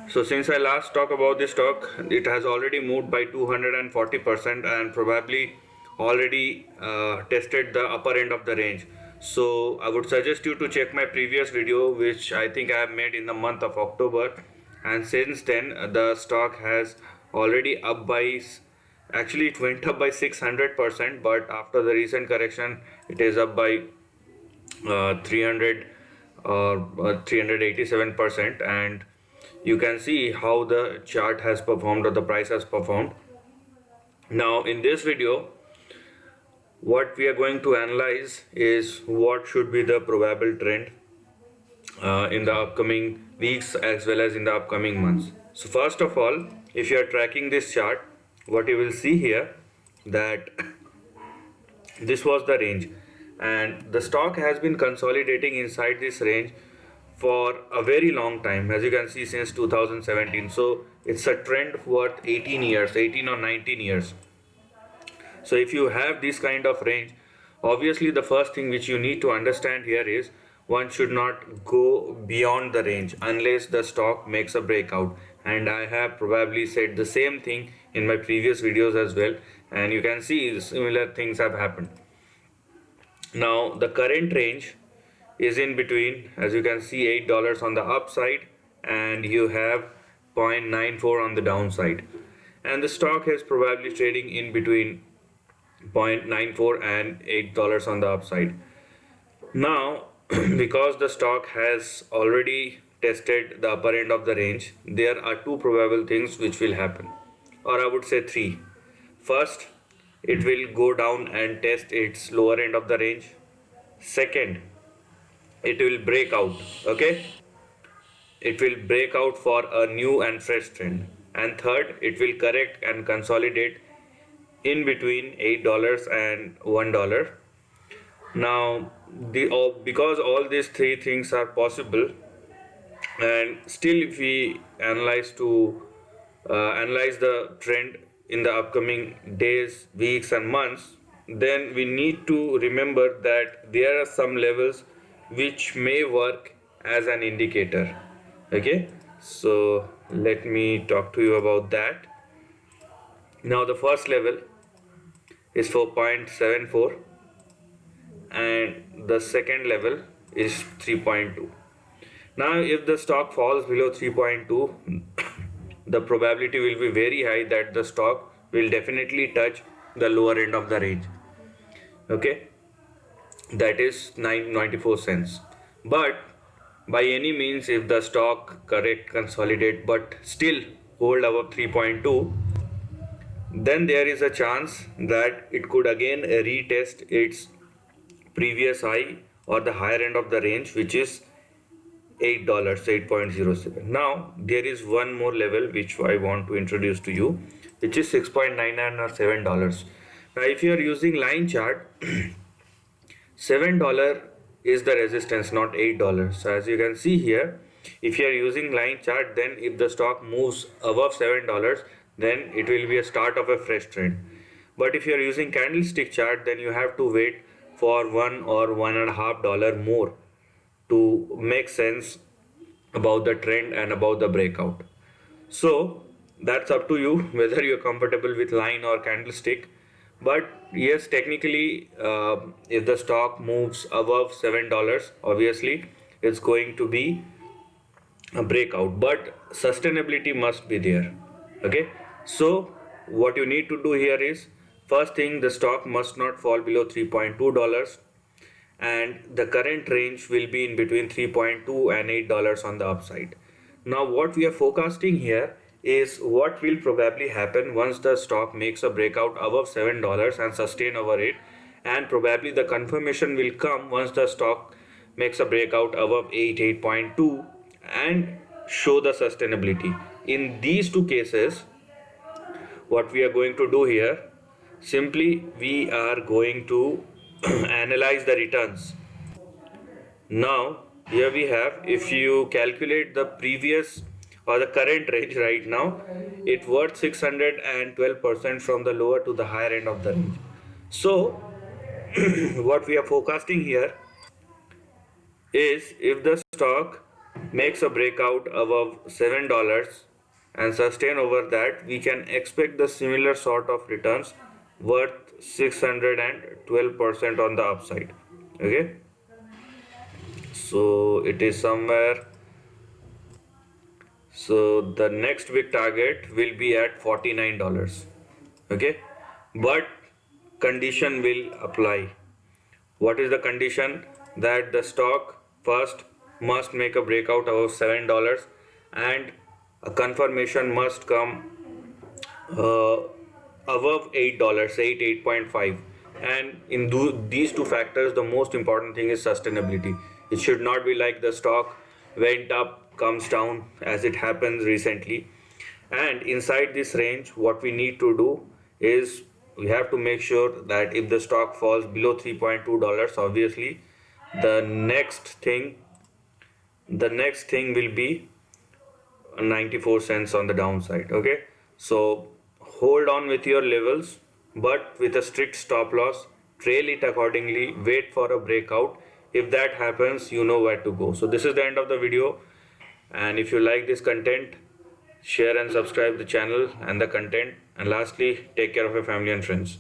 So since I last talked about this stock, it has already moved by 240% and probably already tested the upper end of the range. So I would suggest you to check my previous video, which I think I have made in the month of October. And since then, the stock has already up by, actually it went up by 600%, but after the recent correction, it is up by 300 or 387%, and you can see how the chart has performed or the price has performed. Now in this video, what we are going to analyze is what should be the probable trend in the upcoming weeks as well as in the upcoming months. So first of all, if you are tracking this chart, what you will see here, that this was the range and the stock has been consolidating inside this range for a very long time, as you can see, since 2017. So it's a trend worth 18 years, 18 or 19 years. So if you have this kind of range, obviously the first thing which you need to understand here is one should not go beyond the range unless the stock makes a breakout. And I have probably said the same thing in my previous videos as well, and you can see similar things have happened. Now the current range is in between, as you can see, $8 on the upside and you have 0.94 on the downside, and the stock is probably trading in between 0.94 and $8 on the upside. Now because the stock has already tested the upper end of the range, there are two probable things which will happen, or I would say three. First, it will go down and test its lower end of the range. Second, it will break out. Okay, it will break out for a new and fresh trend. And third, it will correct and consolidate in between $8 and $1. Now because all these three things are possible, and still if we analyze the trend in the upcoming days, weeks and months, then we need to remember that there are some levels which may work as an indicator. Okay, so let me talk to you about that. Now the first level is for 0.74 and the second level is 3.2. Now if the stock falls below 3.2, the probability will be very high that the stock will definitely touch the lower end of the range. Okay, that is 94 cents. But by any means, if the stock correct, consolidate but still hold above 3.2, then there is a chance that it could again retest its previous high or the higher end of the range, which is $8, 8.07. Now there is one more level which I want to introduce to you, which is 6.99 or $7. Now if you are using line chart, $7 is the resistance, not $8. So as you can see here, if you are using line chart, then if the stock moves above $7, then it will be a start of a fresh trend. But if you are using candlestick chart, then you have to wait for $1 or $1.50 more to make sense about the trend and about the breakout. So that's up to you whether you're comfortable with line or candlestick. But yes, technically, if the stock moves above $7, obviously it's going to be a breakout, but sustainability must be there. Okay, so what you need to do here is, first thing, the stock must not fall below $3.2, and the current range will be in between 3.2 and $8 on the upside. Now what we are forecasting here is what will probably happen once the stock makes a breakout above $7 and sustain over it, and probably the confirmation will come once the stock makes a breakout above 8.2 and show the sustainability. In these two cases, what we are going to do here, simply we are going to analyze the returns. Now here we have, if you calculate the previous or the current range right now, it worth 612% from the lower to the higher end of the range. So what we are forecasting here is, if the stock makes a breakout above $7 and sustain over that, we can expect the similar sort of returns worth 612% on the upside. Okay, so it is somewhere. So the next big target will be at $49. Okay, but condition will apply. What is the condition? That the stock first must make a breakout above $7 and a confirmation must come uh, above $8, 8.5. And in these two factors, the most important thing is sustainability. It should not be like the stock went up, comes down as it happens recently. And inside this range, what we need to do is we have to make sure that if the stock falls below $3.2, obviously the next thing the next thing will be 94 cents on the downside. Okay, so hold on with your levels, but with a strict stop loss, trail it accordingly, wait for a breakout. If that happens, you know where to go. So this is the end of the video, and if you like this content, share and subscribe the channel and the content, and lastly, take care of your family and friends.